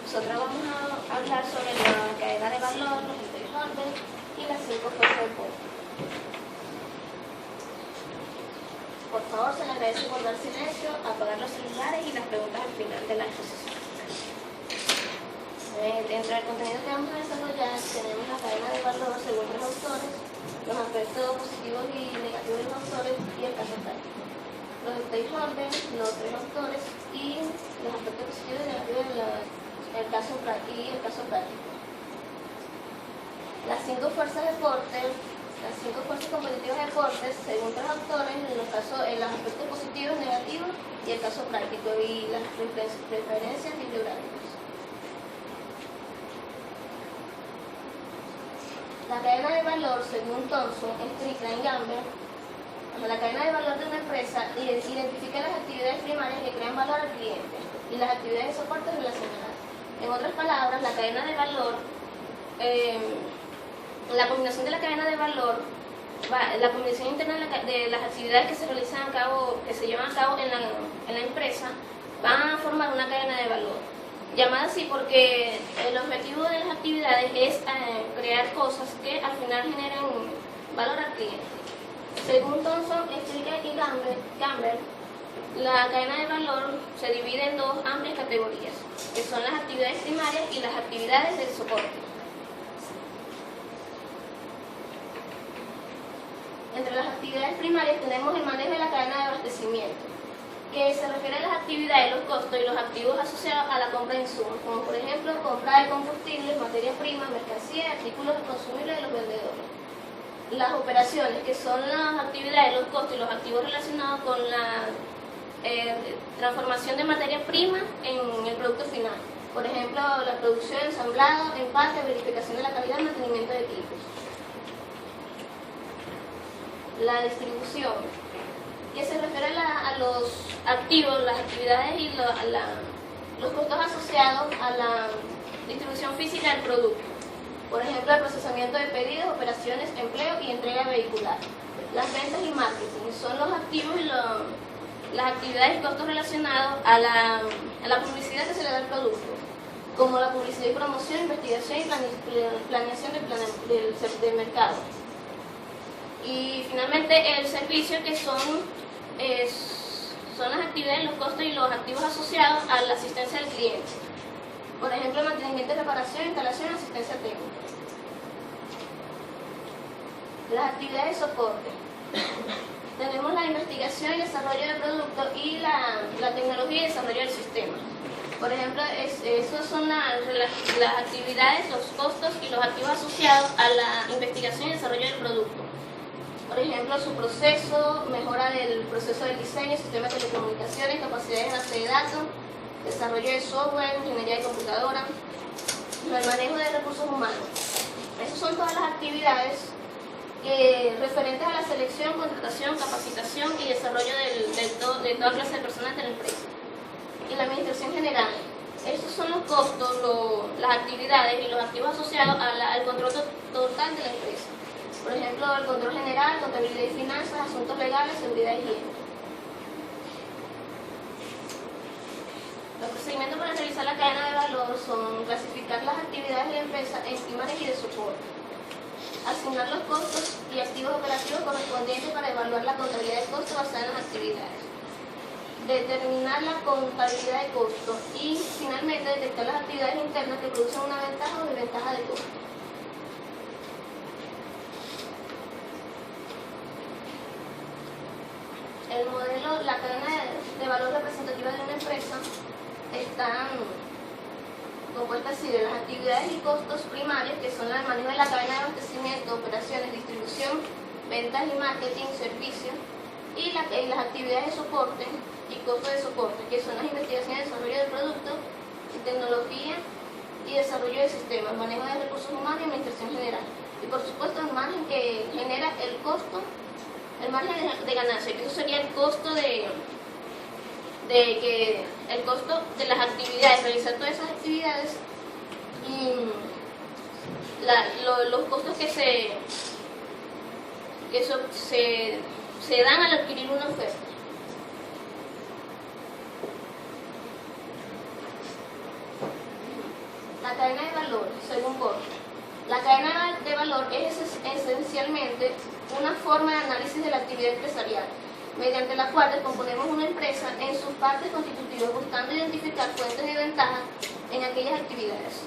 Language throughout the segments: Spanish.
Nosotros vamos a hablar sobre la cadena de valor, los stakeholders y las 5 fuerzas de costo. Por favor, se les agradece guardar silencio, apagar los celulares y las preguntas al final de la exposición. Dentro del contenido que vamos a desarrollar tenemos la cadena de valor según 3 autores, los aspectos positivos y negativos de los autores y el caso práctico. Los stakeholders, los 3 autores y los aspectos positivos y negativos del caso práctico. Las 5 fuerzas de corte, las 5 fuerzas competitivas de corte, según 3 autores, en los aspectos positivos, negativos y el caso práctico y las preferencias bibliográficas. La cadena de valor, según Thomson, Strickland y Gamble, la cadena de valor de una empresa identifica las actividades primarias que crean valor al cliente y las actividades de soporte relacionadas. En otras palabras, la cadena de valor, la combinación de la cadena de valor, la combinación interna de las actividades que se realizan que se llevan a cabo en la empresa, van a formar una cadena de valor. Llamada así porque el objetivo de las actividades es crear cosas que al final generen valor al cliente. Según Thomson, Strickland y Gamble, la cadena de valor se divide en 2 amplias categorías, que son las actividades primarias y las actividades del soporte. Entre las actividades primarias tenemos el manejo de la cadena de abastecimiento, que se refiere a las actividades, los costos y los activos asociados a la compra de insumos, como por ejemplo compra de combustibles, materia prima, mercancía, artículos consumibles de los vendedores. Las operaciones, que son las actividades, los costos y los activos relacionados con la transformación de materia prima en el producto final. Por ejemplo, la producción, ensamblado, empaque, verificación de la calidad, mantenimiento de equipos. La distribución, que se refiere a los activos, las actividades y los costos asociados a la distribución física del producto. Por ejemplo, el procesamiento de pedidos, operaciones, empleo y entrega vehicular. Las ventas y marketing son los activos y las actividades y costos relacionados a la publicidad que se le da al producto, como la publicidad y promoción, investigación y planeación del mercado. Y finalmente el servicio, que son las actividades, los costos y los activos asociados a la asistencia del cliente. Por ejemplo, mantenimiento, reparación, instalación y asistencia técnica. Las actividades de soporte. Tenemos la investigación y desarrollo del producto y la tecnología y desarrollo del sistema. Por ejemplo, esas son las actividades, los costos y los activos asociados a la investigación y desarrollo del producto. Por ejemplo, su proceso, mejora del proceso de diseño, sistema de telecomunicaciones, capacidad de base de datos, desarrollo de software, ingeniería de computadora, el manejo de recursos humanos. Esas son todas las actividades referentes a la selección, contratación, capacitación y desarrollo de toda clase de personas de la empresa. Y la administración general. Estos son los costos, las actividades y los activos asociados al control total de la empresa. Por ejemplo, el control general, contabilidad y finanzas, asuntos legales, seguridad y higiene. Los procedimientos para realizar la cadena de valor son clasificar las actividades de la empresa en primarias y de soporte, asignar los costos y activos operativos correspondientes para evaluar la contabilidad de costo basada en las actividades, determinar la contabilidad de costo y, finalmente, detectar las actividades internas que producen una ventaja o desventaja de costo. El modelo, la cadena de valor representativa de una empresa está compuesta así de las actividades y costos primarios, que son el manejo de la cadena de abastecimiento, operaciones, distribución, ventas y marketing, servicios, y las actividades de soporte y costos de soporte, que son las investigaciones y desarrollo del producto, tecnología y desarrollo de sistemas, manejo de recursos humanos y administración general. Y por supuesto el margen que genera el costo, el margen de ganancia, que eso sería el costo el costo de las actividades, realizar todas esas actividades y los costos que se dan al adquirir una oferta. La cadena de valor, según Borges. La cadena de valor es esencialmente una forma de análisis de la actividad empresarial, mediante la cual descomponemos una empresa en sus partes constitutivas, buscando identificar fuentes de ventaja en aquellas actividades.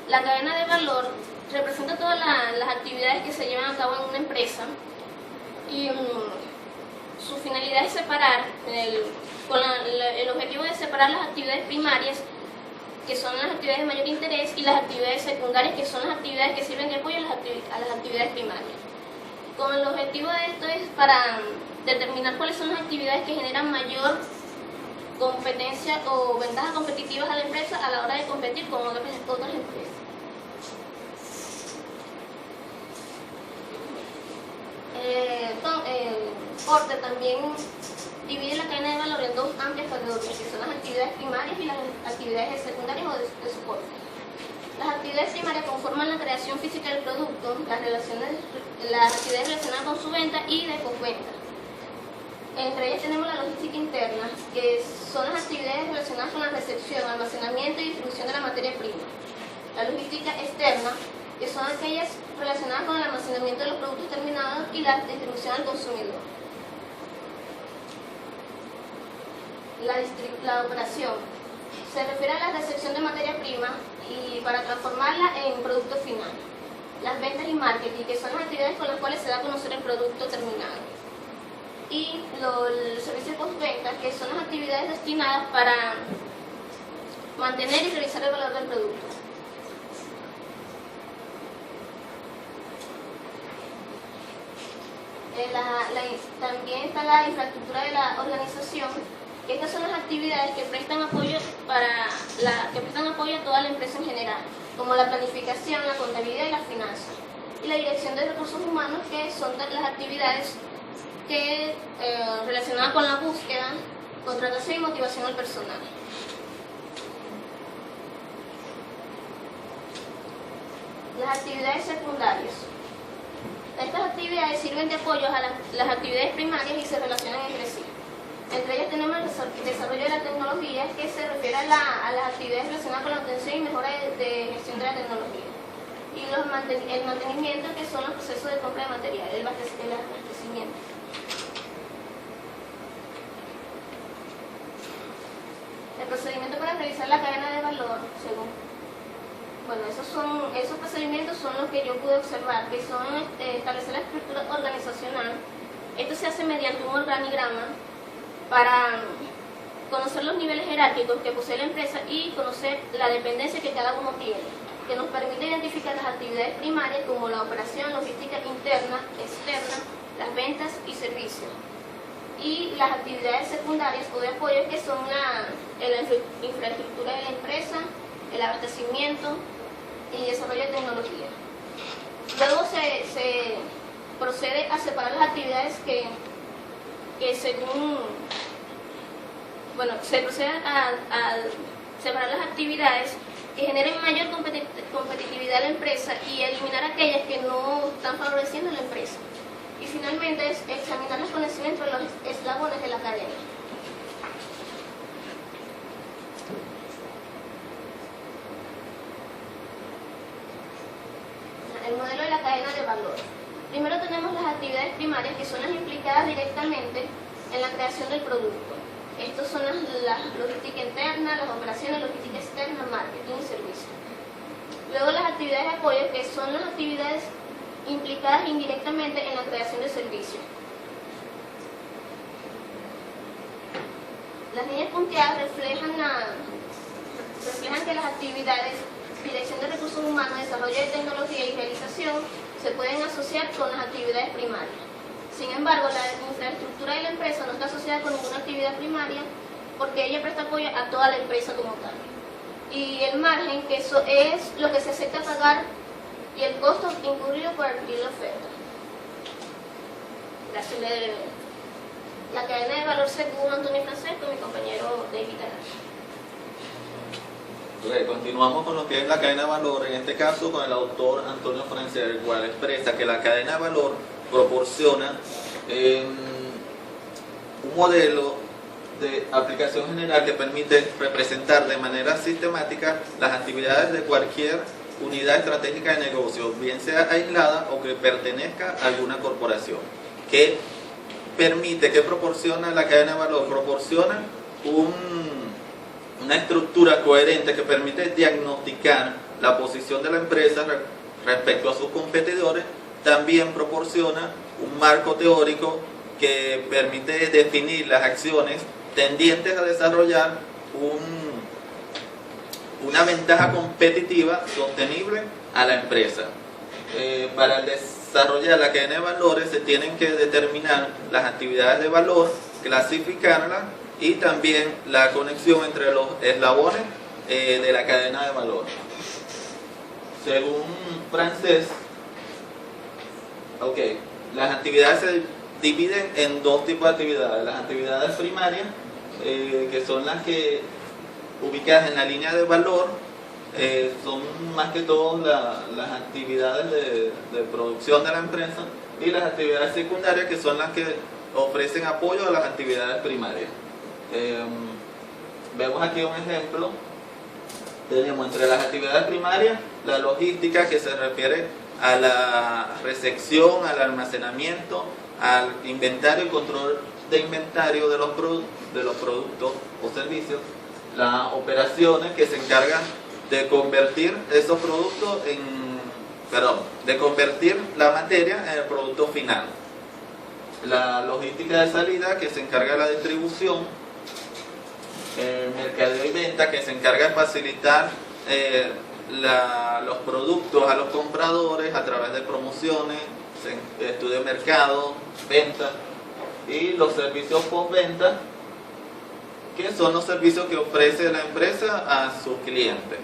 La cadena de valor representa todas las actividades que se llevan a cabo en una empresa y su finalidad es separar, el objetivo de separar las actividades primarias, que son las actividades de mayor interés, y las actividades secundarias, que son las actividades que sirven de apoyo a las actividades primarias. Con el objetivo de esto es para determinar cuáles son las actividades que generan mayor competencia o ventajas competitivas a la empresa a la hora de competir con otras empresas. Porter también divide la cadena de valor en dos amplias categorías, que son las actividades primarias y las actividades secundarias o de soporte. Las actividades primarias conforman la creación física del producto, las actividades relacionadas con su venta y de postventa. Entre ellas tenemos la logística interna, que son las actividades relacionadas con la recepción, almacenamiento y distribución de la materia prima. La logística externa, que son aquellas relacionadas con el almacenamiento de los productos terminados y la distribución al consumidor. La operación se refiere a la recepción de materia prima y para transformarla en producto final. Las ventas y marketing, que son las actividades con las cuales se da a conocer el producto terminado. Y el servicio de postventa, que son las actividades destinadas para mantener y realizar el valor del producto. También está la infraestructura de la organización. Estas son las actividades que prestan apoyo a toda la empresa en general, como la planificación, la contabilidad y las finanzas. Y la dirección de recursos humanos, que son las actividades relacionadas con la búsqueda, contratación y motivación al personal. Las actividades secundarias. Estas actividades sirven de apoyo a las actividades primarias y se relacionan entre sí. Entre ellas tenemos el desarrollo de la tecnología, que se refiere a las actividades relacionadas con la obtención y mejora de gestión de la tecnología. Y el mantenimiento, que son los procesos de compra de material, el abastecimiento. El procedimiento para realizar la cadena de valor, esos procedimientos son los que yo pude observar, que son establecer la estructura organizacional. Esto se hace mediante un organigrama para conocer los niveles jerárquicos que posee la empresa y conocer la dependencia que cada uno tiene, que nos permite identificar las actividades primarias como la operación, logística interna, externa, las ventas y servicios. Y las actividades secundarias o de apoyo, que son la infraestructura de la empresa, el abastecimiento y desarrollo de tecnología. Luego se procede a separar las actividades se procede a separar las actividades que generen mayor competitividad a la empresa y eliminar aquellas que no están favoreciendo a la empresa. Y finalmente es examinar las conexiones entre los eslabones de la cadena. El modelo de la cadena de valor. Primero tenemos las actividades primarias, que son las implicadas directamente en la creación del producto. Estos son la logística interna, las operaciones, logística externa, marketing y servicio. Luego las actividades de apoyo, que son las actividades implicadas indirectamente en la creación de servicios. Las líneas punteadas reflejan que las actividades dirección de recursos humanos, desarrollo de tecnología y realización se pueden asociar con las actividades primarias. Sin embargo, la infraestructura de la empresa no está asociada con ninguna actividad primaria, porque ella presta apoyo a toda la empresa como tal. Y el margen, que eso es lo que se acepta pagar, y el costo incurrido por adquirir la oferta. Gracias. La cadena de valor según Antonio Francesco, mi compañero David Arash. Okay, continuamos con lo que es la cadena de valor, en este caso con el autor Antonio Francesco, el cual expresa que la cadena de valor proporciona un modelo de aplicación general que permite representar de manera sistemática las actividades de cualquier unidad estratégica de negocio, bien sea aislada o que pertenezca a alguna corporación. ¿Qué permite, qué proporciona la cadena de valor? Proporciona una estructura coherente que permite diagnosticar la posición de la empresa respecto a sus competidores. También proporciona un marco teórico que permite definir las acciones tendientes a desarrollar una ventaja competitiva sostenible a la empresa. Para desarrollar la cadena de valores se tienen que determinar las actividades de valor, clasificarlas y también la conexión entre los eslabones de la cadena de valor. Según Francés, las actividades se dividen en dos tipos de actividades. Las actividades primarias, que son las que ubicadas en la línea de valor, son más que todo las actividades de producción de la empresa, y las actividades secundarias, que son las que ofrecen apoyo a las actividades primarias. Vemos aquí un ejemplo. Tenemos entre las actividades primarias la logística, que se refiere a la recepción, al almacenamiento, al inventario y control de inventario de los productos o servicios. Las operaciones, que se encargan de convertir esos productos de convertir la materia en el producto final. La logística de salida, que se encarga de la distribución. El mercadeo y venta, que se encarga de facilitar los productos a los compradores a través de promociones, estudio de mercado, venta. Y los servicios postventa, que son los servicios que ofrece la empresa a sus clientes.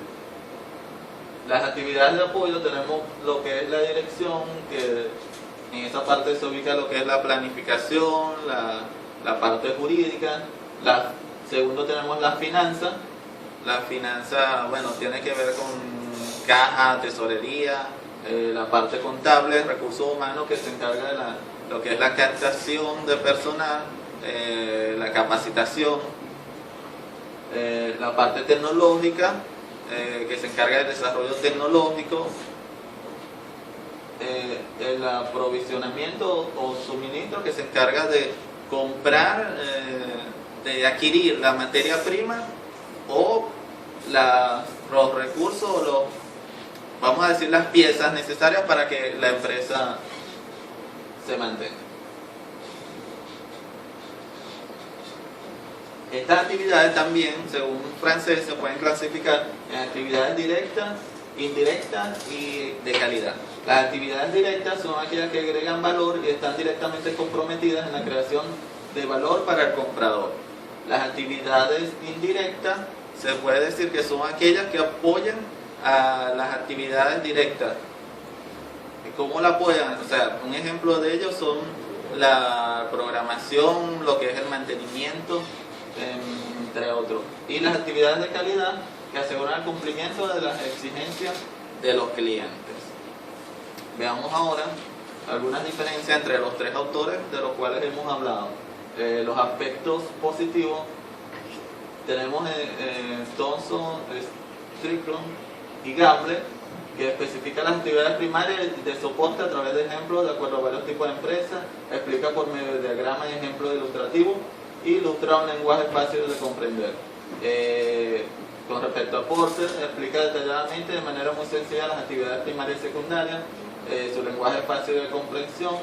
Las actividades de apoyo, tenemos lo que es la dirección, que en esa parte se ubica lo que es la planificación, la parte jurídica. Segundo, tenemos la finanza. La finanza, tiene que ver con caja, tesorería, la parte contable, recursos humanos, que se encarga de lo que es la captación de personal, la capacitación. La parte tecnológica, que se encarga del desarrollo tecnológico. El aprovisionamiento o suministro, que se encarga de comprar, de adquirir la materia prima o los recursos, vamos a decir, las piezas necesarias para que la empresa se mantenga. Estas actividades también, según Francés, se pueden clasificar en actividades directas, indirectas y de calidad. Las actividades directas son aquellas que agregan valor y están directamente comprometidas en la creación de valor para el comprador. Las actividades indirectas se puede decir que son aquellas que apoyan a las actividades directas. ¿Cómo la apoyan? O sea, un ejemplo de ello son la programación, lo que es el mantenimiento, entre otros. Y las actividades de calidad, que aseguran el cumplimiento de las exigencias de los clientes. Veamos ahora algunas diferencias entre los tres autores de los cuales hemos hablado. Los aspectos positivos, tenemos Thomson, Strickland y Gamble, que especifica las actividades primarias de soporte a través de ejemplos de acuerdo a varios tipos de empresas, explica por medio de diagramas y ejemplos ilustrativos, y ilustra un lenguaje fácil de comprender. Con respecto a Porter, explica detalladamente de manera muy sencilla las actividades primarias y secundarias, su lenguaje fácil de comprensión.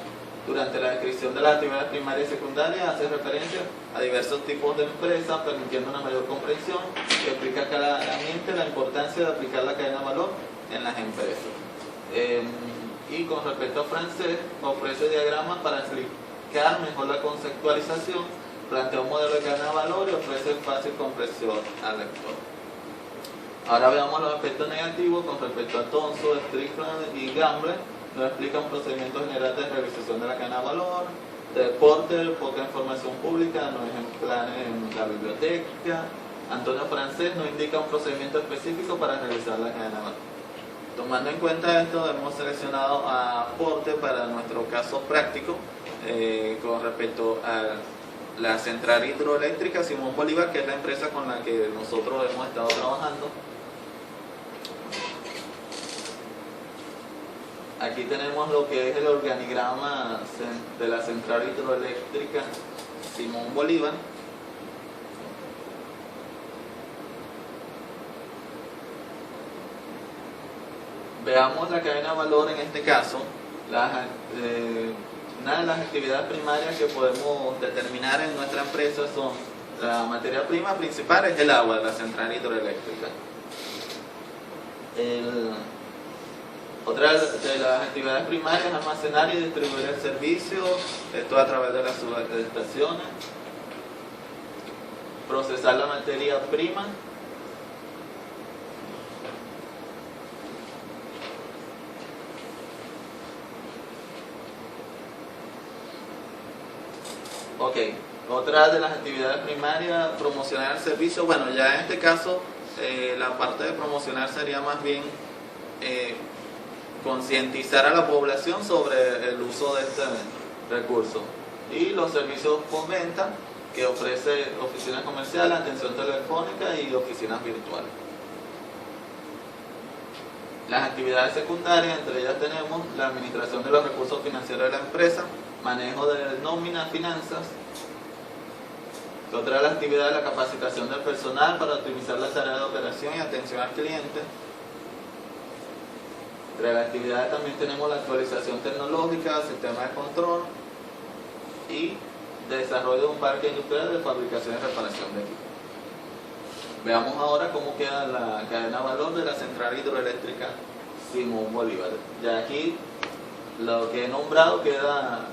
Durante la descripción de las actividades primarias y secundarias hace referencia a diversos tipos de empresas, permitiendo una mayor comprensión, y explica claramente la importancia de aplicar la cadena de valor en las empresas. Y con respecto a Francés, ofrece diagramas para explicar mejor la conceptualización, plantea un modelo de cadena de valor y ofrece fácil comprensión al lector. Ahora veamos los aspectos negativos. Con respecto a Thomson, Strickland y Gamble, nos explica un procedimiento general de realización de la cadena de valor. De Porter, poca información pública, no ejemplares en la biblioteca. Antonio Francés nos indica un procedimiento específico para realizar la cadena de valor. Tomando en cuenta esto, hemos seleccionado a Porter para nuestro caso práctico con respecto a la central hidroeléctrica Simón Bolívar, que es la empresa con la que nosotros hemos estado trabajando. Aquí tenemos lo que es el organigrama de la central hidroeléctrica Simón Bolívar. Veamos la cadena de valor en este caso. Una de las actividades primarias que podemos determinar en nuestra empresa son la materia prima principal, es el agua de la central hidroeléctrica. Otra de las actividades primarias es almacenar y distribuir el servicio, esto a través de las subestaciones. Procesar la materia prima. Ok, otra de las actividades primarias, promocionar el servicio. Bueno, ya en este caso la parte de promocionar sería más bien concientizar a la población sobre el uso de este recurso. Y los servicios postventa que ofrece oficinas comerciales, atención telefónica y oficinas virtuales. Las actividades secundarias, entre ellas tenemos la administración de los recursos financieros de la empresa, manejo de nómina, finanzas. Otra de las actividades es la capacitación del personal para optimizar la tarea de operación y atención al cliente. Entre las actividades también tenemos la actualización tecnológica, sistema de control y desarrollo de un parque industrial de fabricación y reparación de equipos. Veamos ahora cómo queda la cadena de valor de la central hidroeléctrica Simón Bolívar. Ya aquí lo que he nombrado queda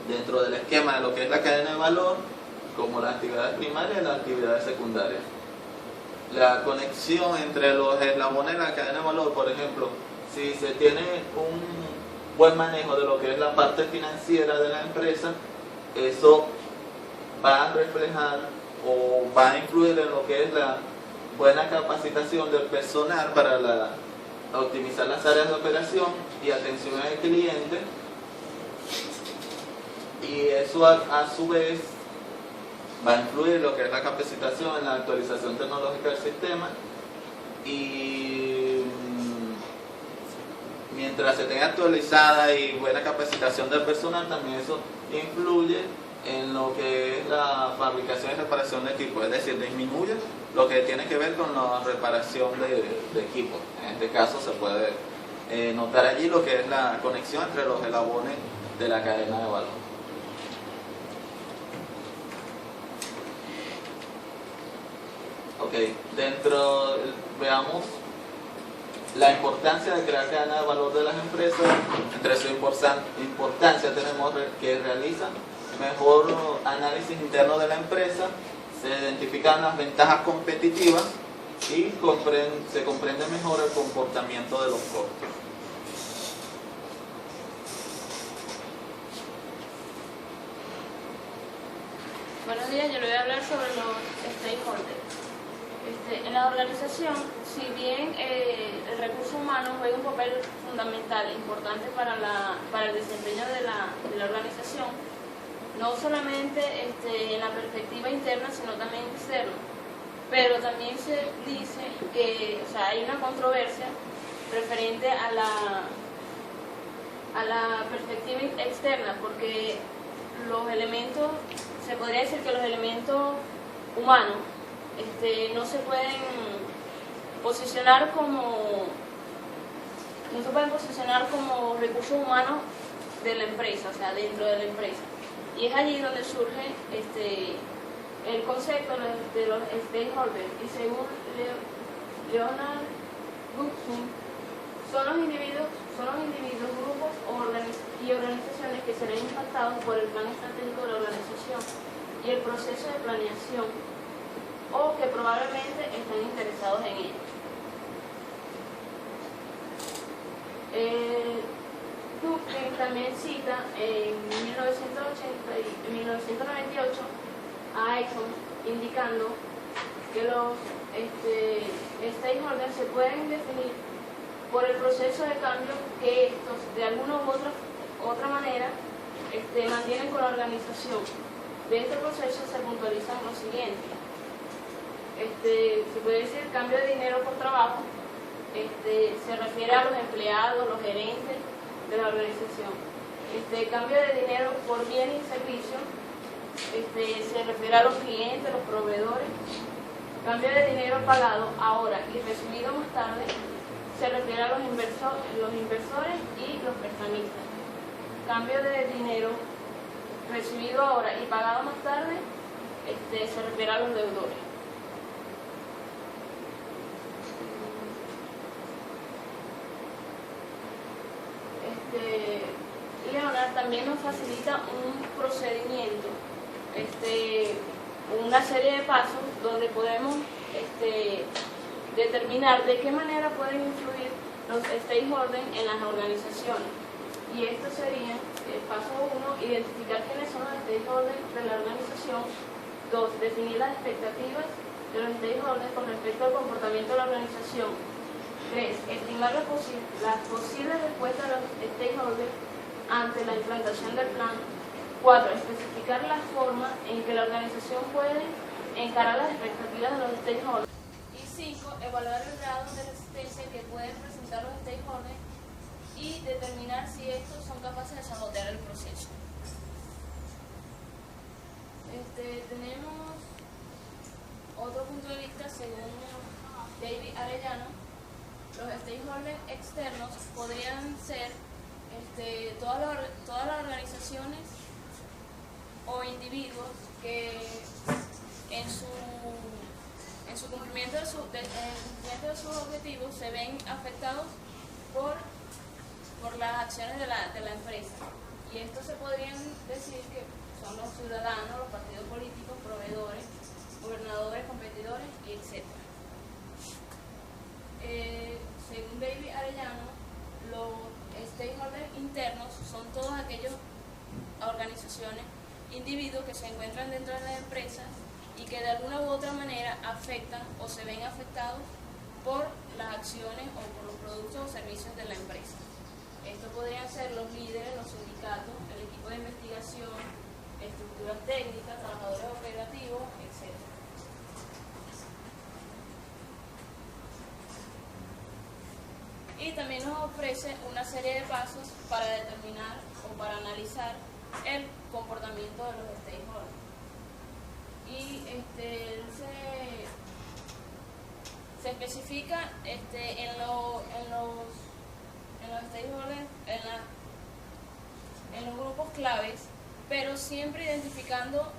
dentro del esquema de lo que es la cadena de valor, como las actividades primarias y las actividades secundarias. La conexión entre los eslabones de la cadena de valor, por ejemplo, si se tiene un buen manejo de lo que es la parte financiera de la empresa, eso va a reflejar o va a influir en lo que es la buena capacitación del personal para optimizar las áreas de operación y atención al cliente, y eso a su vez va a influir en lo que es la capacitación en la actualización tecnológica del sistema, y mientras se tenga actualizada y buena capacitación del personal, también eso influye en lo que es la fabricación y reparación de equipos, es decir, disminuye lo que tiene que ver con la reparación de equipos. En este caso se puede notar allí lo que es la conexión entre los eslabones de la cadena de valor. Ok, veamos la importancia de crear cadena de valor de las empresas. Entre su importancia tenemos que realizan mejor análisis interno de la empresa, se identifican las ventajas competitivas y se comprende mejor el comportamiento de los costos. Buenos días, yo le voy a hablar sobre los stakeholders. En la organización, si bien el recurso humano juega un papel fundamental, importante para el desempeño de la organización, no solamente en la perspectiva interna, sino también externa. Pero también se dice que hay una controversia referente a la perspectiva externa, porque los elementos, se podría decir que los elementos humanos no se pueden posicionar como recursos humanos de la empresa, dentro de la empresa. Y es allí donde surge el concepto de los stakeholders. Y según Leonard Gibson, son los individuos, grupos y organizaciones que serán impactados por el plan estratégico de la organización y el proceso de planeación, o que probablemente están interesados en ello. Gibson también cita en 1998 a Exxon, indicando que los stakeholders se pueden definir por el proceso de cambio que estos, de alguna u otra manera, mantienen con la organización. De este proceso se puntualizan lo siguiente. Se puede decir cambio de dinero por trabajo, se refiere a los empleados, los gerentes de la organización. Cambio de dinero por bienes y servicios, se refiere a los clientes, los proveedores. Cambio de dinero pagado ahora y recibido más tarde, se refiere a los inversores y los prestamistas. Cambio de dinero recibido ahora y pagado más tarde, se refiere a los deudores. Leonard también nos facilita un procedimiento, una serie de pasos donde podemos determinar de qué manera pueden influir los stakeholders en las organizaciones. Y esto sería el paso 1, identificar quiénes son los stakeholders de la organización. 2, definir las expectativas de los stakeholders con respecto al comportamiento de la organización. 3, estimar las posibles respuestas de los stakeholders ante la implantación del plan. 4, especificar la forma en que la organización puede encarar las expectativas de los stakeholders. Y 5, evaluar el grado de resistencia que pueden presentar los stakeholders y determinar si estos son capaces de sabotear el proceso. Tenemos otro punto de vista según David Arellano. Los stakeholders externos podrían ser todas las organizaciones o individuos que en su cumplimiento de sus objetivos se ven afectados por las acciones de la empresa. Y esto se podrían decir que son los ciudadanos, los partidos políticos, proveedores, gobernadores, competidores, etc. Según David Arellano, los stakeholders internos son todas aquellas organizaciones, individuos que se encuentran dentro de la empresa y que de alguna u otra manera afectan o se ven afectados por las acciones o por los productos o servicios de la empresa. Esto podrían ser los líderes, los sindicatos, el equipo de investigación, estructuras técnicas, trabajadores operativos, etc. Y también nos ofrece una serie de pasos para determinar o para analizar el comportamiento de los stakeholders. Y se especifica en los stakeholders, en los grupos claves, pero siempre identificando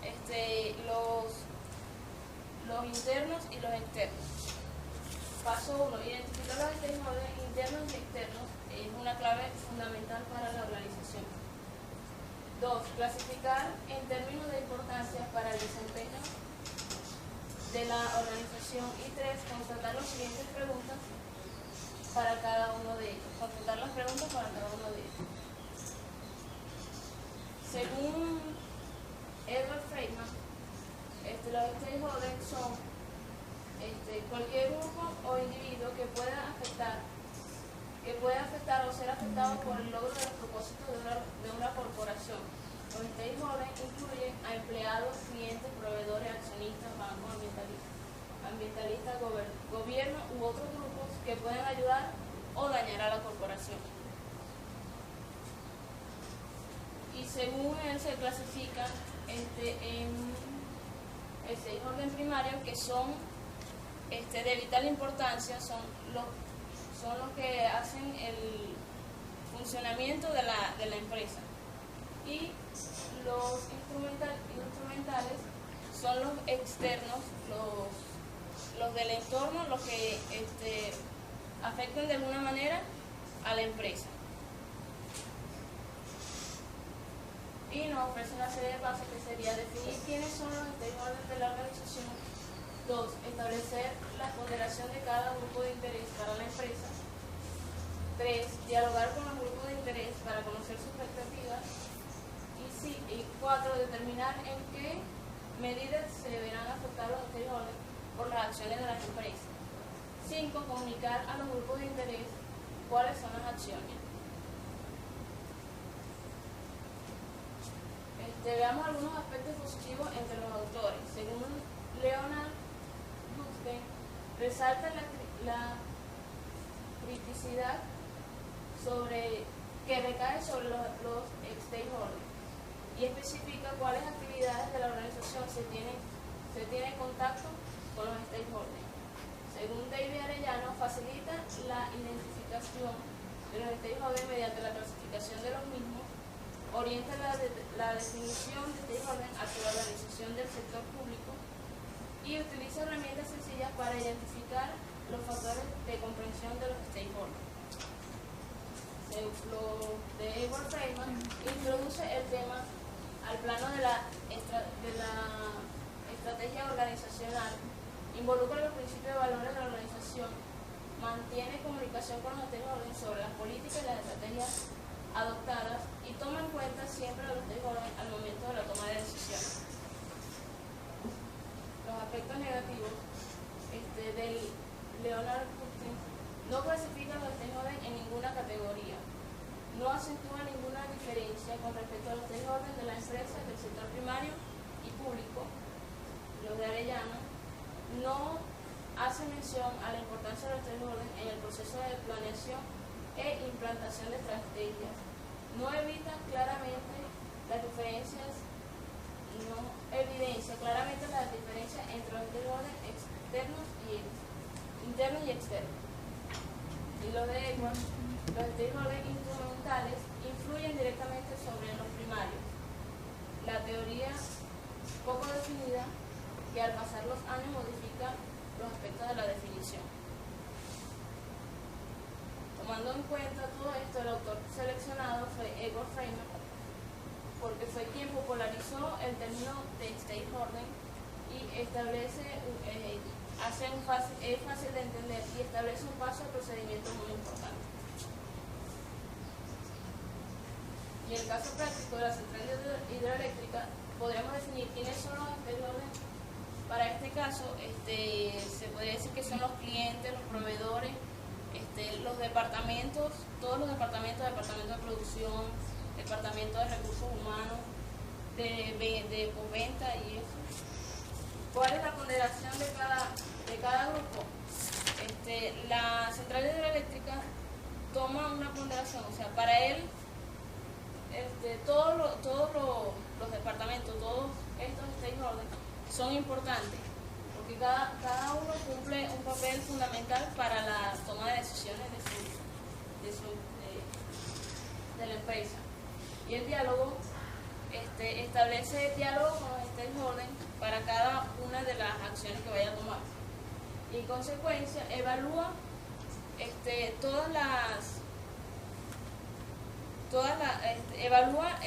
los internos y los externos. Paso 1. Identificar los stakeholders internos y externos es una clave fundamental para la organización. 2. Clasificar en términos de importancia para el desempeño de la organización. Y 3. Constatar las siguientes preguntas para cada uno de ellos. Constatar las preguntas para cada uno de ellos. Según Edward Friedman, los stakeholders son cualquier grupo o individuo que pueda afectar o ser afectado por el logro de los propósitos de una corporación. Los stakeholders incluyen a empleados, clientes, proveedores, accionistas, bancos, ambientalistas, gobierno u otros grupos que pueden ayudar o dañar a la corporación. Y según él se clasifica en el stakeholder primario, que son de vital importancia, son los que hacen el funcionamiento de la empresa. Y los instrumentales son los externos, los del entorno, los que afectan de alguna manera a la empresa. Y nos ofrece una serie de pasos que sería definir quiénes son los stakeholders de la organización. 2. Establecer la ponderación de cada grupo de interés para la empresa. 3. Dialogar con los grupos de interés para conocer sus expectativas. Y 4. Determinar en qué medidas se deberán afectar los stakeholders por las acciones de las empresas. 5. Comunicar a los grupos de interés cuáles son las acciones. Veamos algunos aspectos positivos entre los autores. Según Leonard Blustein, resalta la criticidad que recae sobre los stakeholders y especifica cuáles actividades de la organización se tiene contacto con los stakeholders. Según David Arellano, facilita la identificación de los stakeholders mediante la clasificación de los mismos, orienta la definición de stakeholders hacia la organización del sector público y utiliza herramientas sencillas para identificar los factores de comprensión de los stakeholders. Lo de Edward Freeman introduce el tema al plano de la estrategia organizacional, involucra los principios y valores de la organización, mantiene comunicación con los stakeholders sobre las políticas y las estrategias adoptadas y toma en cuenta siempre a los stakeholders al momento de la toma de decisiones. Los aspectos negativos del Leonard Blustein no clasifica a los stakeholders en ninguna categoría, no acentúa ninguna diferencia con respecto a los stakeholders de la empresa del sector primario y público. Los de Arellano no hace mención a la importancia de los stakeholders en el proceso de planeación e implantación de estrategias. No evidencia claramente las diferencias entre los stakeholders internos y externos. Y los de Edward, los stakeholders instrumentales influyen directamente sobre los primarios. La teoría poco definida que al pasar los años modifica los aspectos de la definición. Tomando en cuenta todo esto, el autor seleccionado fue Edward Freeman, porque fue quien popularizó el término de stakeholder y establece, es fácil de entender y establece un paso de procedimiento muy importante. Y en el caso práctico de la central hidroeléctrica, podríamos definir quiénes son los stakeholders. Para este caso, se podría decir que son los clientes, los proveedores, los departamentos, todos los departamentos, departamento de producción, departamento de recursos humanos, de postventa y eso. ¿Cuál es la ponderación de cada grupo? La central hidroeléctrica toma una ponderación, o sea, para él, todos los departamentos, todos estos stakeholders son importantes, porque cada uno cumple un papel fundamental para la toma de decisiones de la empresa. Y el diálogo establece diálogo con los stakeholders para cada una de las acciones que vaya a tomar. Y en consecuencia evalúa evalúa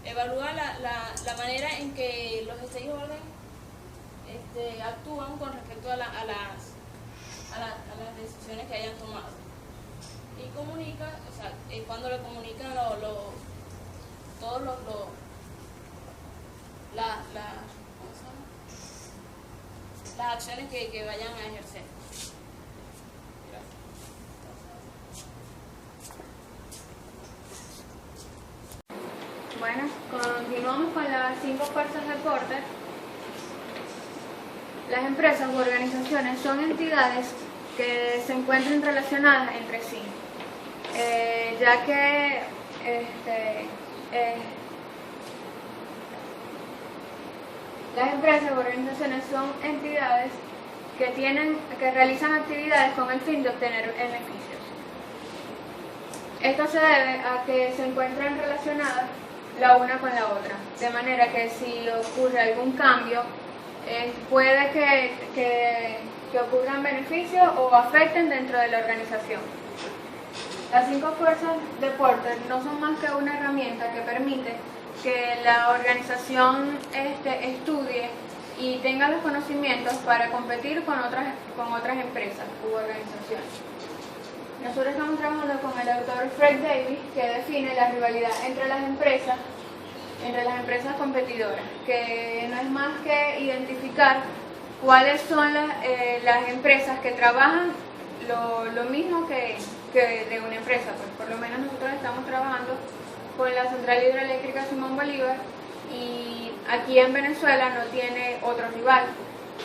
evalúa la manera en que los stakeholders actúan con respecto a las decisiones que hayan tomado. Y comunica, o sea, cuando le comunican todos las acciones que vayan a ejercer. Bueno, continuamos con las 5 fuerzas de Porter. Las empresas u organizaciones son entidades que se encuentran relacionadas entre sí, ya que las empresas u organizaciones son entidades que realizan actividades con el fin de obtener beneficios. Esto se debe a que se encuentran relacionadas la una con la otra, de manera que si ocurre algún cambio, puede que ocurran beneficios o afecten dentro de la organización. Las 5 fuerzas de Porter no son más que una herramienta que permite que la organización estudie y tenga los conocimientos para competir con otras empresas u organizaciones. Nosotros estamos trabajando con el autor Fred Davis, que define la rivalidad entre las empresas competidoras, que no es más que identificar cuáles son las empresas que trabajan lo mismo que de una empresa. Pues por lo menos nosotros estamos trabajando con la central hidroeléctrica Simón Bolívar y aquí en Venezuela no tiene otro rival,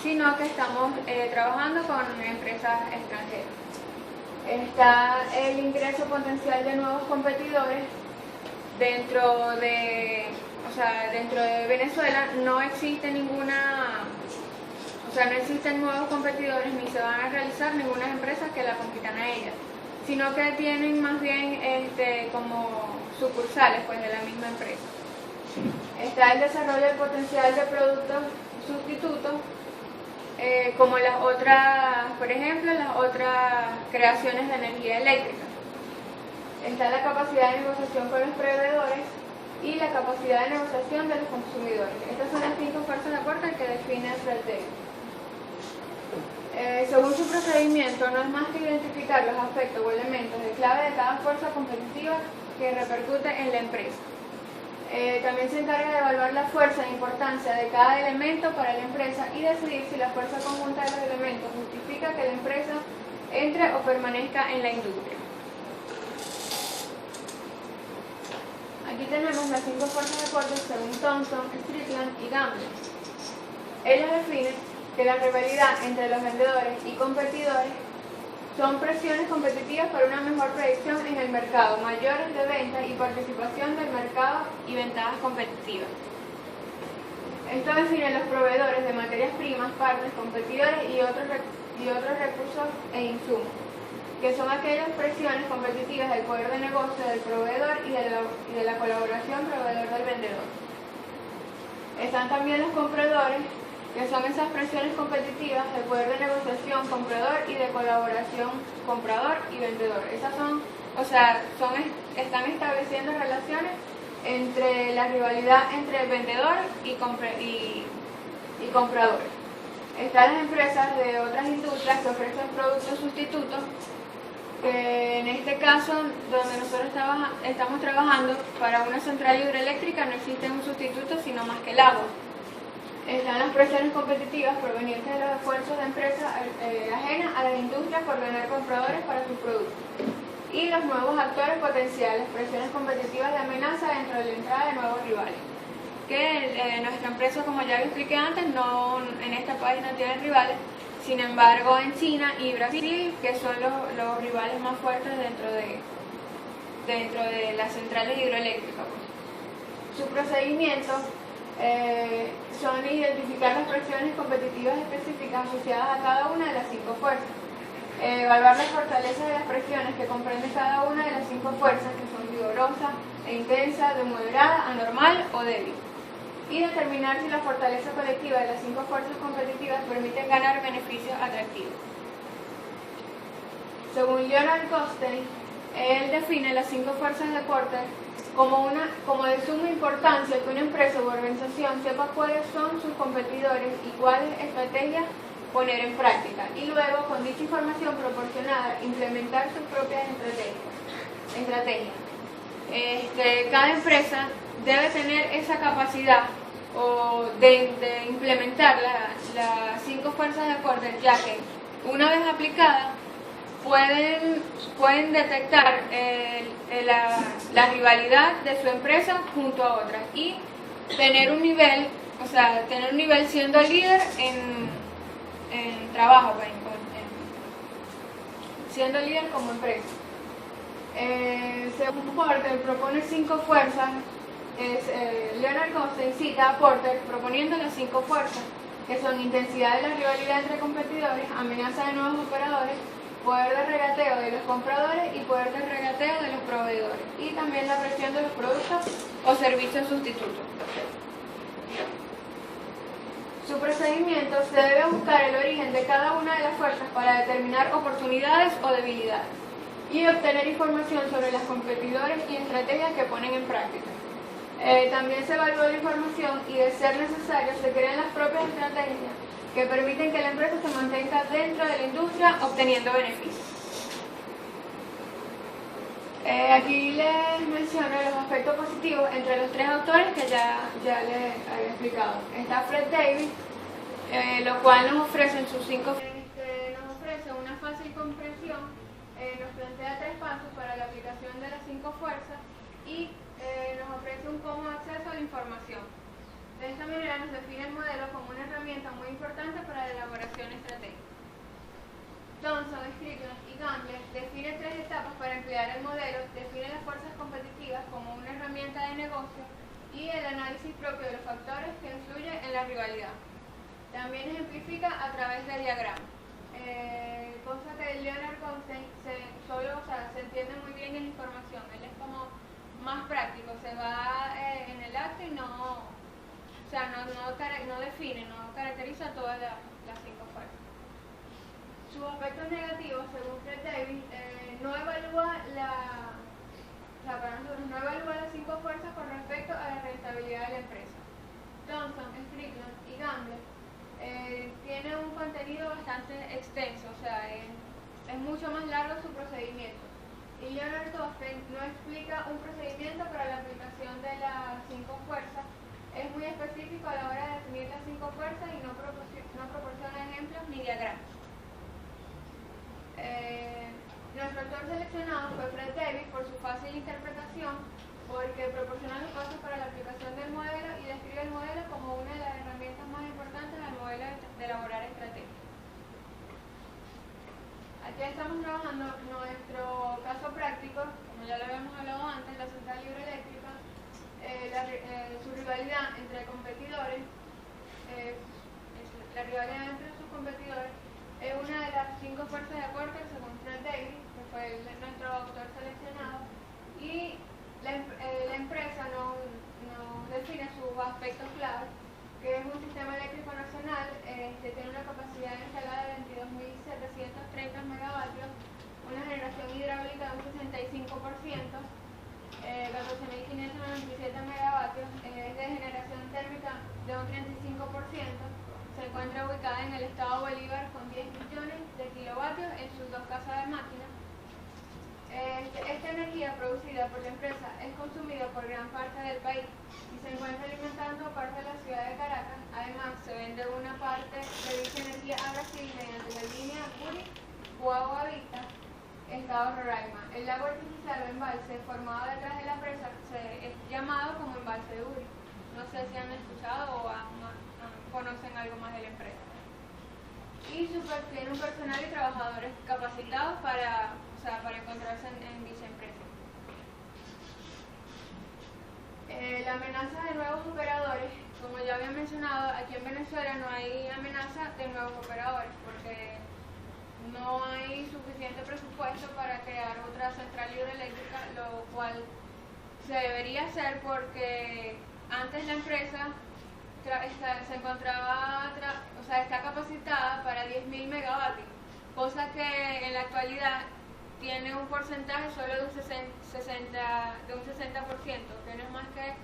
sino que estamos trabajando con empresas extranjeras. Está el ingreso potencial de nuevos competidores dentro de Venezuela. No existe no existen nuevos competidores ni se van a realizar ninguna empresa que la compitan a ellas, sino que tienen más bien como sucursales pues, de la misma empresa. Está el desarrollo del potencial de productos sustitutos, como las otras, por ejemplo, las otras creaciones de energía eléctrica. Está la capacidad de negociación con los proveedores y la capacidad de negociación de los consumidores. Estas son las 5 fuerzas de aporte que define el FREDDEI. Según su procedimiento, no es más que identificar los aspectos o elementos de clave de cada fuerza competitiva que repercute en la empresa. También se encarga de evaluar la fuerza e importancia de cada elemento para la empresa y decidir si la fuerza conjunta de los elementos justifica que la empresa entre o permanezca en la industria. Aquí tenemos las 5 fuerzas de aporte según Thomson, Strickland y Gamble. Ellos definen que la rivalidad entre los vendedores y competidores son presiones competitivas para una mejor predicción en el mercado, mayores de venta y participación del mercado y ventajas competitivas. Esto define los proveedores de materias primas, partes, competidores y otros recursos e insumos, que son aquellas presiones competitivas del poder de negocio del proveedor y de la colaboración proveedor del vendedor. Están también los compradores, que son esas presiones competitivas del poder de negociación comprador y de colaboración comprador y vendedor. Esas están estableciendo relaciones entre la rivalidad entre el vendedor y comprador. Están las empresas de otras industrias que ofrecen productos sustitutos, que en este caso, donde nosotros estamos trabajando para una central hidroeléctrica, no existe un sustituto sino más que el agua. Están las presiones competitivas provenientes de los esfuerzos de empresas ajenas a las industrias por ganar compradores para sus productos. Y los nuevos actores potenciales, presiones competitivas de amenaza dentro de la entrada de nuevos rivales. Que nuestra empresa, como ya lo expliqué antes, en este país no tiene rivales. Sin embargo, en China y Brasil, que son los rivales más fuertes dentro de las centrales hidroeléctricas. Su procedimiento son identificar las presiones competitivas específicas asociadas a cada una de las 5 fuerzas, evaluar las fortalezas de las presiones que comprende cada una de las 5 fuerzas, que son vigorosa e intensa, de moderada, anormal o débil, y determinar si la fortaleza colectiva de las 5 fuerzas competitivas permiten ganar beneficios atractivos. Según Leonard Costain, él define las 5 fuerzas de Porter como de suma importancia que una empresa u organización sepa cuáles son sus competidores y cuáles estrategias poner en práctica, y luego, con dicha información proporcionada, implementar sus propias estrategias. Cada empresa debe tener esa capacidad de implementar las 5 fuerzas de Porter, ya que una vez aplicadas pueden detectar la rivalidad de su empresa junto a otras y tener un nivel siendo líder en trabajo, siendo líder como empresa. Según Porter, propone 5 fuerzas. Leonard Costain cita a Porter proponiendo las 5 fuerzas, que son intensidad de la rivalidad entre competidores, amenaza de nuevos operadores, poder de regateo de los compradores y poder de regateo de los proveedores, y también la presión de los productos o servicios sustitutos. Su procedimiento se debe buscar el origen de cada una de las fuerzas para determinar oportunidades o debilidades y obtener información sobre los competidores y estrategias que ponen en práctica. También se evalúa la información y, de ser necesario, se crean las propias estrategias que permiten que la empresa se mantenga dentro de la industria obteniendo beneficios. Aquí les menciono los aspectos positivos entre los 3 autores que ya les había explicado. Está Fred Davis, lo cual nos ofrece en sus 5 nos ofrece una fácil comprensión, nos plantea 3 pasos para la aplicación de las 5 fuerzas y nos ofrece un cómodo acceso a la información. De esta manera nos define el modelo como una herramienta muy importante para la elaboración estratégica. Thomson, Strickland y Gamble definen 3 etapas para emplear el modelo, define las fuerzas competitivas como una herramienta de negocio y el análisis propio de los factores que influyen en la rivalidad. También ejemplifica a través de diagramas, cosa que Leonard Goldstein se entiende muy bien en la información, él es como más práctico, se va en el acto y no define, no caracteriza todas las 5 fuerzas. Sus aspectos negativos, según Fred Davis, no evalúa las 5 fuerzas con respecto a la rentabilidad de la empresa. Thomson, Strickland y Gamble tiene un contenido bastante extenso, o sea, es mucho más largo su procedimiento. Y Leonard Goldstein no explica un procedimiento para la aplicación de las 5 fuerzas, es muy específico a la hora de definir las 5 fuerzas y no proporciona ejemplos ni diagramas. Nuestro autor seleccionado fue Fred Davis por su fácil interpretación, porque proporciona los pasos para la aplicación del modelo y describe el modelo como una de las herramientas más importantes del modelo de elaborar estrategias. Aquí estamos trabajando nuestro caso práctico, como ya lo habíamos hablado antes, la central hidroeléctrica, su rivalidad entre competidores, la rivalidad entre sus competidores es una de las 5 fuerzas de aporte según Fred Davis, que fue nuestro autor seleccionado, y la empresa nos define sus aspectos clave, que es un sistema eléctrico nacional, tiene una capacidad instalada de 22.730 megavatios, una generación hidráulica de un 65%, 14.597 megavatios, es de generación térmica de un 35%, se encuentra ubicada en el estado Bolívar con 10 millones de kilovatios en sus 2 casas de máquinas. Esta energía producida por la empresa es consumida por gran parte del país y se encuentra alimentando parte de la ciudad de Caracas. Además, se vende una parte de dicha energía a Brasil mediante la línea Buri-Boa-Vista, estado Roraima. El lago artificial o embalse formado detrás de la presa es llamado como embalse de Uri. No sé si han escuchado o conocen algo más de la empresa. Y tiene un personal y trabajadores capacitados para encontrarse en dicha empresa. La amenaza de nuevos operadores, como ya había mencionado, aquí en Venezuela no hay amenaza de nuevos operadores porque no hay suficiente presupuesto para crear otra central hidroeléctrica, lo cual se debería hacer porque antes la empresa está capacitada para 10.000 megavatios, cosa que en la actualidad tiene un porcentaje solo de un 60%, que no es más que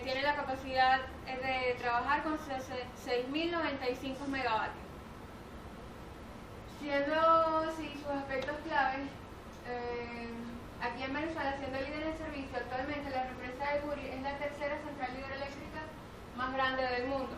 tiene la capacidad de trabajar con 6.095 megavatios. Siendo así sus aspectos claves, aquí en Venezuela, siendo líder en servicio, actualmente la represa de Guri es la tercera central hidroeléctrica más grande del mundo,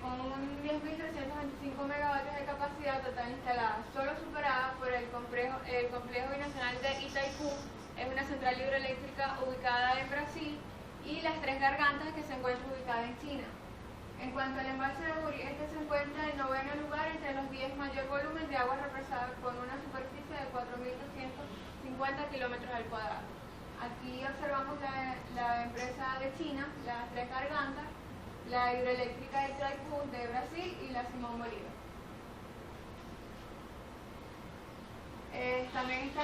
con un 10.325 megavatios de capacidad total instalada, solo superada por el complejo binacional de Itaipú, es una central hidroeléctrica ubicada en Brasil, y las Tres Gargantas, que se encuentra ubicada en China. En cuanto al embalse de Guri, este se encuentra en 9º lugar entre los 10 mayor volumen de agua represada, con una superficie de 4.250 kilómetros al cuadrado. Aquí observamos la empresa de China, las Tres Gargantas, la hidroeléctrica de Itaipú de Brasil y la Simón Bolívar. También está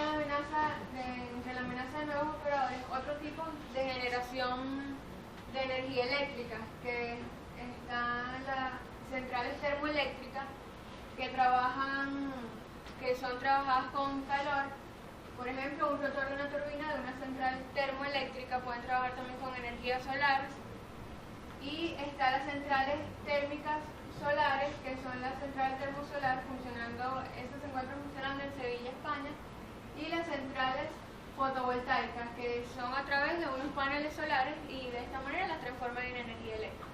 entre la amenaza de nuevos operadores, otro tipo de generación de energía eléctrica, que están las centrales termoeléctricas que son trabajadas con calor. Por ejemplo, un rotor de una turbina de una central termoeléctrica pueden trabajar también con energía solar. Y están las centrales térmicas solares, que son las centrales termosolar estas se encuentran funcionando en Sevilla, España, y las centrales fotovoltaicas, que son a través de unos paneles solares y de esta manera las transforman en energía eléctrica.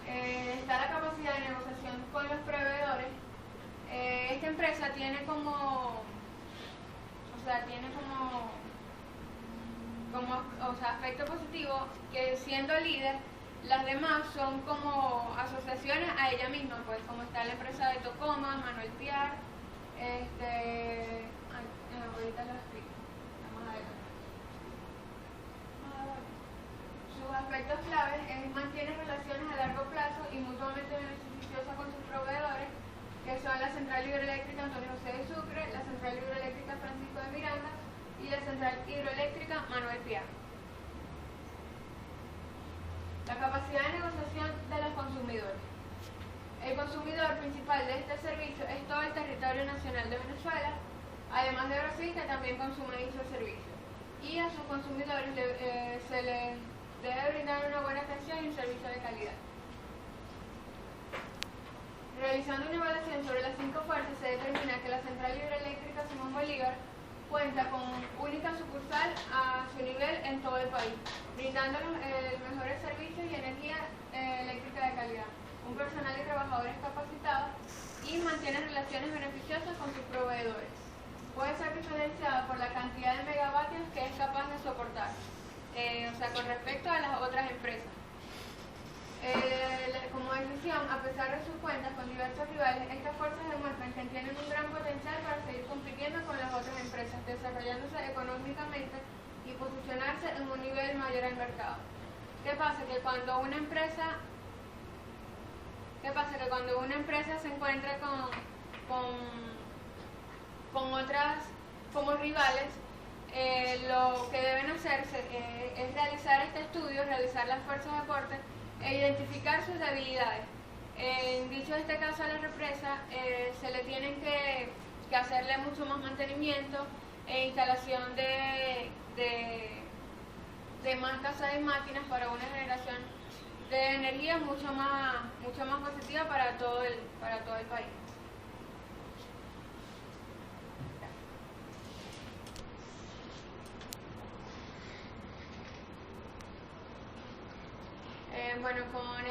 Está la capacidad de negociación con los proveedores. Esta empresa tiene como aspecto positivo que siendo líder, las demás son como asociaciones a ella misma, pues como está la empresa de Tocoma, Manuel Piar, ahorita lo explico, vamos adelante. Sus aspectos claves es mantener relaciones a largo plazo y mutuamente beneficiosas con sus proveedores, que son la Central Hidroeléctrica Antonio José de Sucre, la Central Hidroeléctrica Francisco de Miranda y la Central Hidroeléctrica Manuel Piar. La capacidad de negociación de los consumidores. El consumidor principal de este servicio es todo el territorio nacional de Venezuela, además de Brasil, que también consume dicho servicio. Y a sus consumidores se les debe brindar una buena atención y un servicio de calidad. Realizando una evaluación sobre las 5 fuerzas, se determina que la Central Hidroeléctrica Simón Bolívar cuenta con única sucursal a su nivel en todo el país, brindando mejores servicios y energía eléctrica de calidad, un personal y trabajadores capacitados y mantiene relaciones beneficiosas con sus proveedores. Puede ser diferenciada por la cantidad de megavatios que es capaz de soportar, con respecto a las otras empresas. Como decisión, a pesar de sus cuentas con diversos rivales, estas fuerzas demuestran que tienen un gran potencial para seguir compitiendo con las otras empresas, desarrollándose económicamente y posicionarse en un nivel mayor al mercado. ¿Qué pasa? Que cuando una empresa se encuentra con otras como rivales, lo que deben hacerse es realizar este estudio, realizar las fuerzas de aporte e identificar sus debilidades. En este caso a la represa se le tienen que hacerle mucho más mantenimiento e instalación de más casas y máquinas para una generación de energía mucho más positiva para todo el país. Bueno, con